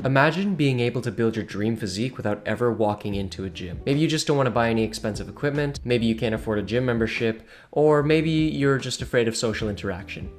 Imagine being able to build your dream physique without ever walking into a gym. Maybe you just don't want to buy any expensive equipment, maybe you can't afford a gym membership, or maybe you're just afraid of social interaction.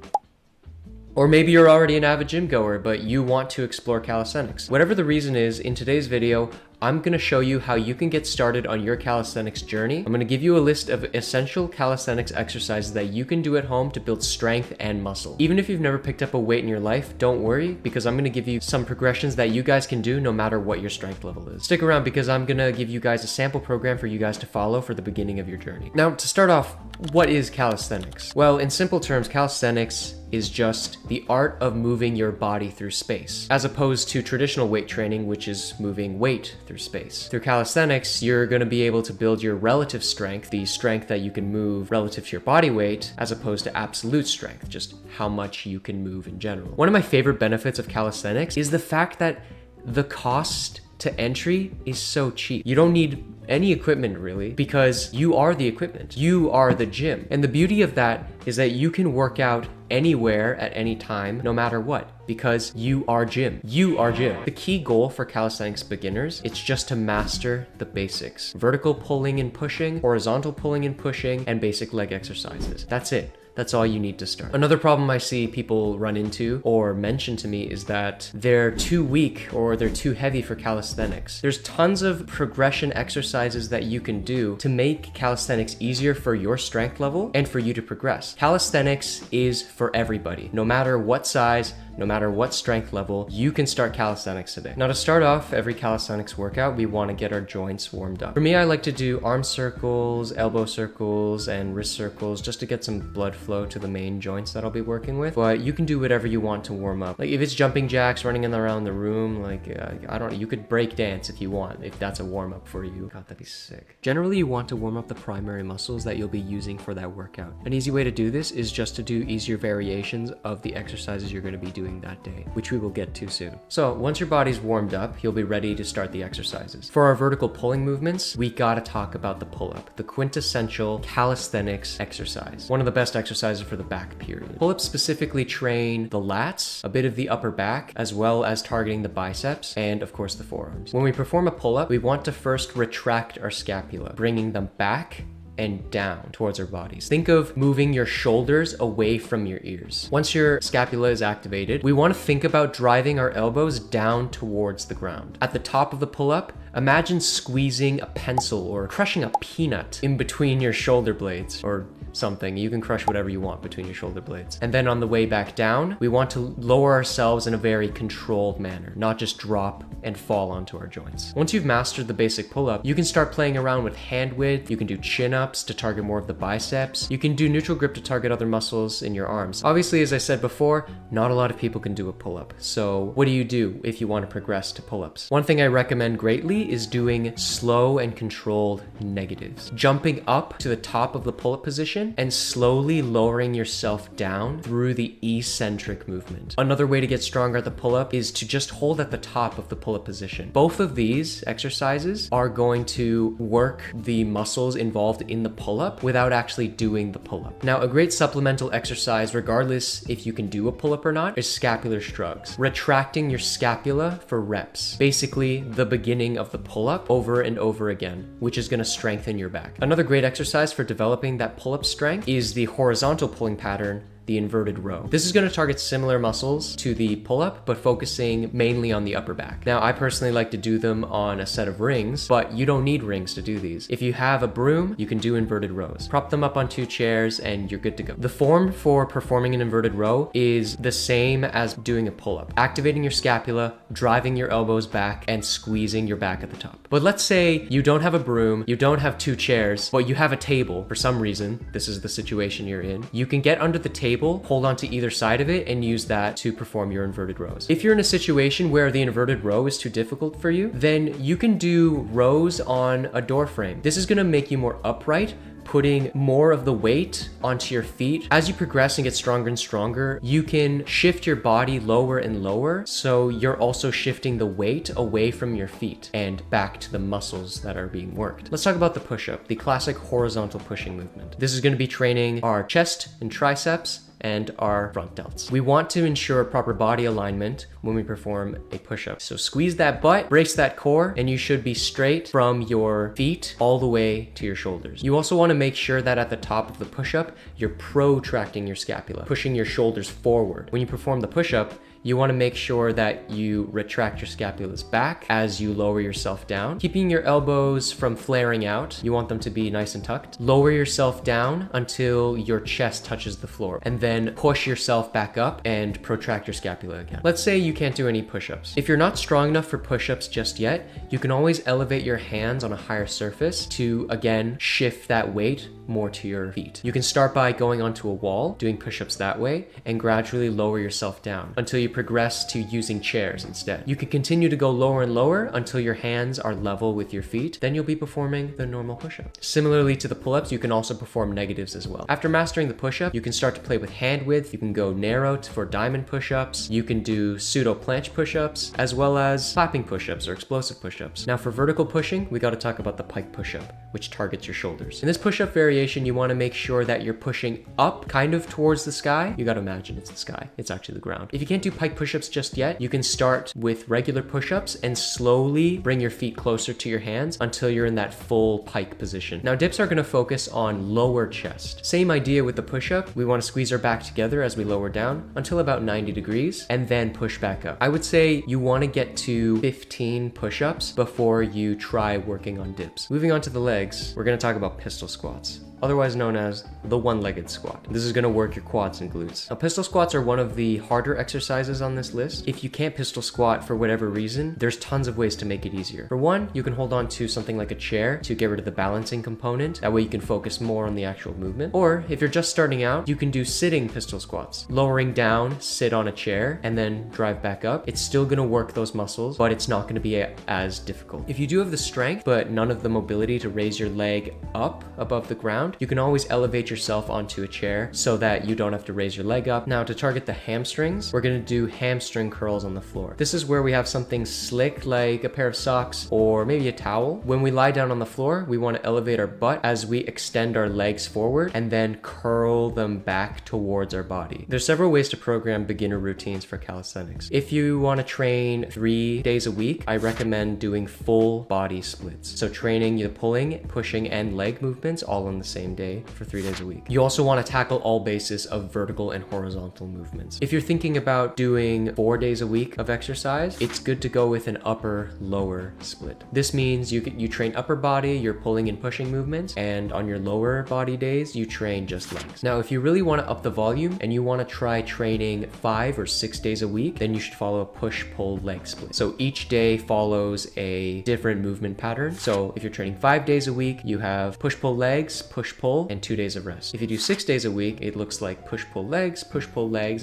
Or maybe you're already an avid gym goer, but you want to explore calisthenics. Whatever the reason is, in today's video, I'm gonna show you how you can get started on your calisthenics journey. I'm gonna give you a list of essential calisthenics exercises that you can do at home to build strength and muscle. Even if you've never picked up a weight in your life, don't worry, because I'm gonna give you some progressions that you guys can do no matter what your strength level is. Stick around because I'm gonna give you guys a sample program for you guys to follow for the beginning of your journey. Now, to start off, what is calisthenics? Well, in simple terms, calisthenics is just the art of moving your body through space, as opposed to traditional weight training, which is moving weight through space. Through calisthenics, you're going to be able to build your relative strength, the strength that you can move relative to your body weight, as opposed to absolute strength, just how much you can move in general. One of my favorite benefits of calisthenics is the fact that the cost to entry is so cheap. You don't need any equipment really, because you are the equipment. You are the gym. And the beauty of that is that you can work out anywhere at any time, no matter what, because you are gym. You are gym. The key goal for calisthenics beginners, it's just to master the basics. Vertical pulling and pushing, horizontal pulling and pushing, and basic leg exercises. That's it. That's all you need to start. Another problem I see people run into or mention to me is that they're too weak or they're too heavy for calisthenics. There's tons of progression exercises that you can do to make calisthenics easier for your strength level and for you to progress. Calisthenics is for everybody. No matter what size, no matter what strength level, you can start calisthenics today. Now, to start off every calisthenics workout, we want to get our joints warmed up. For me, I like to do arm circles, elbow circles, and wrist circles just to get some blood flow to the main joints that I'll be working with. But you can do whatever you want to warm up. Like if it's jumping jacks, running in around the room, like I don't know, you could break dance if you want, if that's a warm up for you. God, that'd be sick. Generally, you want to warm up the primary muscles that you'll be using for that workout. An easy way to do this is just to do easier variations of the exercises you're going to be doing that day, which we will get to soon. So once your body's warmed up, you'll be ready to start the exercises. For our vertical pulling movements, we gotta talk about the pull-up, the quintessential calisthenics exercise. One of the best exercises for the back period. Pull-ups specifically train the lats, a bit of the upper back, as well as targeting the biceps, and of course the forearms. When we perform a pull-up, we want to first retract our scapula, bringing them back and down towards our bodies. Think of moving your shoulders away from your ears. Once your scapula is activated, we want to think about driving our elbows down towards the ground. At the top of the pull-up, imagine squeezing a pencil or crushing a peanut in between your shoulder blades or something. You can crush whatever you want between your shoulder blades. And then on the way back down, we want to lower ourselves in a very controlled manner, not just drop and fall onto our joints. Once you've mastered the basic pull-up, you can start playing around with hand width. You can do chin-ups to target more of the biceps. You can do neutral grip to target other muscles in your arms. Obviously, as I said before, not a lot of people can do a pull-up. So what do you do if you want to progress to pull-ups? One thing I recommend greatly is doing slow and controlled negatives. Jumping up to the top of the pull-up position and slowly lowering yourself down through the eccentric movement. Another way to get stronger at the pull-up is to just hold at the top of the pull-up position. Both of these exercises are going to work the muscles involved in the pull-up without actually doing the pull-up. Now, a great supplemental exercise, regardless if you can do a pull-up or not, is scapular shrugs. Retracting your scapula for reps. Basically, the beginning of the pull-up over and over again, which is going to strengthen your back. Another great exercise for developing that pull-up strength is the horizontal pulling pattern, the inverted row. This is going to target similar muscles to the pull-up, but focusing mainly on the upper back. Now, I personally like to do them on a set of rings, but you don't need rings to do these. If you have a broom, you can do inverted rows. Prop them up on 2 chairs and you're good to go. The form for performing an inverted row is the same as doing a pull-up. Activating your scapula, driving your elbows back, and squeezing your back at the top. But let's say you don't have a broom, you don't have 2 chairs, but you have a table. For some reason, this is the situation you're in. You can get under the table, hold on to either side of it, and use that to perform your inverted rows. If you're in a situation where the inverted row is too difficult for you, then you can do rows on a door frame. This is gonna make you more upright, putting more of the weight onto your feet. As you progress and get stronger and stronger, you can shift your body lower and lower, so you're also shifting the weight away from your feet and back to the muscles that are being worked. Let's talk about the push-up, the classic horizontal pushing movement. This is going to be training our chest and triceps, and our front delts. We want to ensure proper body alignment when we perform a push-up. So squeeze that butt, brace that core, and you should be straight from your feet all the way to your shoulders. You also want to make sure that at the top of the push-up, you're protracting your scapula, pushing your shoulders forward. When you perform the push-up, you want to make sure that you retract your scapulas back as you lower yourself down, keeping your elbows from flaring out. You want them to be nice and tucked. Lower yourself down until your chest touches the floor, and then push yourself back up and protract your scapula again. Let's say you can't do any push-ups. If you're not strong enough for push-ups just yet, you can always elevate your hands on a higher surface to, again, shift that weight more to your feet. You can start by going onto a wall, doing push-ups that way, and gradually lower yourself down until you progress to using chairs instead. You can continue to go lower and lower until your hands are level with your feet. Then you'll be performing the normal push-up. Similarly to the pull-ups, you can also perform negatives as well. After mastering the push-up, you can start to play with hand width. You can go narrow for diamond push-ups. You can do pseudo planche push-ups, as well as clapping push-ups or explosive push-ups. Now for vertical pushing, we got to talk about the pike push-up, which targets your shoulders. In this push-up variation, you want to make sure that you're pushing up kind of towards the sky. You got to imagine it's the sky. It's actually the ground. If you can't do pike push-ups just yet, you can start with regular push-ups and slowly bring your feet closer to your hands until you're in that full pike position. Now dips are going to focus on lower chest. Same idea with the push-up. We want to squeeze our back together as we lower down until about 90 degrees and then push back up. I would say you want to get to 15 push-ups before you try working on dips. Moving on to the legs, we're going to talk about pistol squats, otherwise known as the one-legged squat. This is going to work your quads and glutes. Now, pistol squats are one of the harder exercises on this list. If you can't pistol squat for whatever reason, there's tons of ways to make it easier. For one, you can hold on to something like a chair to get rid of the balancing component. That way you can focus more on the actual movement. Or if you're just starting out, you can do sitting pistol squats. Lowering down, sit on a chair, and then drive back up. It's still going to work those muscles, but it's not going to be as difficult. If you do have the strength, but none of the mobility to raise your leg up above the ground, you can always elevate yourself onto a chair so that you don't have to raise your leg up. Now to target the hamstrings, we're going to do hamstring curls on the floor. This is where we have something slick like a pair of socks or maybe a towel. When we lie down on the floor, we want to elevate our butt as we extend our legs forward and then curl them back towards our body. There's several ways to program beginner routines for calisthenics. If you want to train 3 days a week, I recommend doing full body splits. So training the pulling, pushing, and leg movements all on the same day for 3 days a week. You also want to tackle all bases of vertical and horizontal movements. If you're thinking about doing 4 days a week of exercise, it's good to go with an upper-lower split. This means you train upper body, your pulling and pushing movements, and on your lower body days, you train just legs. Now, if you really want to up the volume and you want to try training 5 or 6 days a week, then you should follow a push-pull leg split. So each day follows a different movement pattern. So if you're training 5 days a week, you have push-pull legs, push-pull, and 2 days of rest. If you do 6 days a week, it looks like push-pull legs,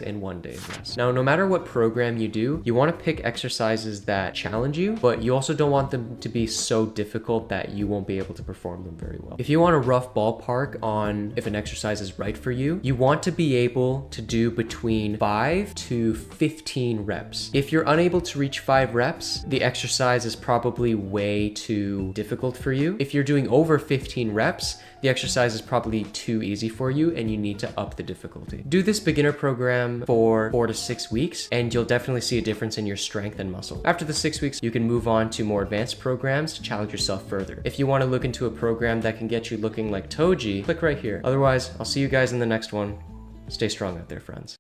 and 1 day of rest. Now, no matter what program you do, you want to pick exercises that challenge you, but you also don't want them to be so difficult that you won't be able to perform them very well. If you want a rough ballpark on if an exercise is right for you, you want to be able to do between 5 to 15 reps. If you're unable to reach 5 reps, the exercise is probably way too difficult for you. If you're doing over 15 reps, the exercise is probably too easy for you and you need to up the difficulty. Do this beginner program for 4 to 6 weeks and you'll definitely see a difference in your strength and muscle. After the 6 weeks, you can move on to more advanced programs to challenge yourself further. If you want to look into a program that can get you looking like Toji, click right here. Otherwise, I'll see you guys in the next one. Stay strong out there, friends.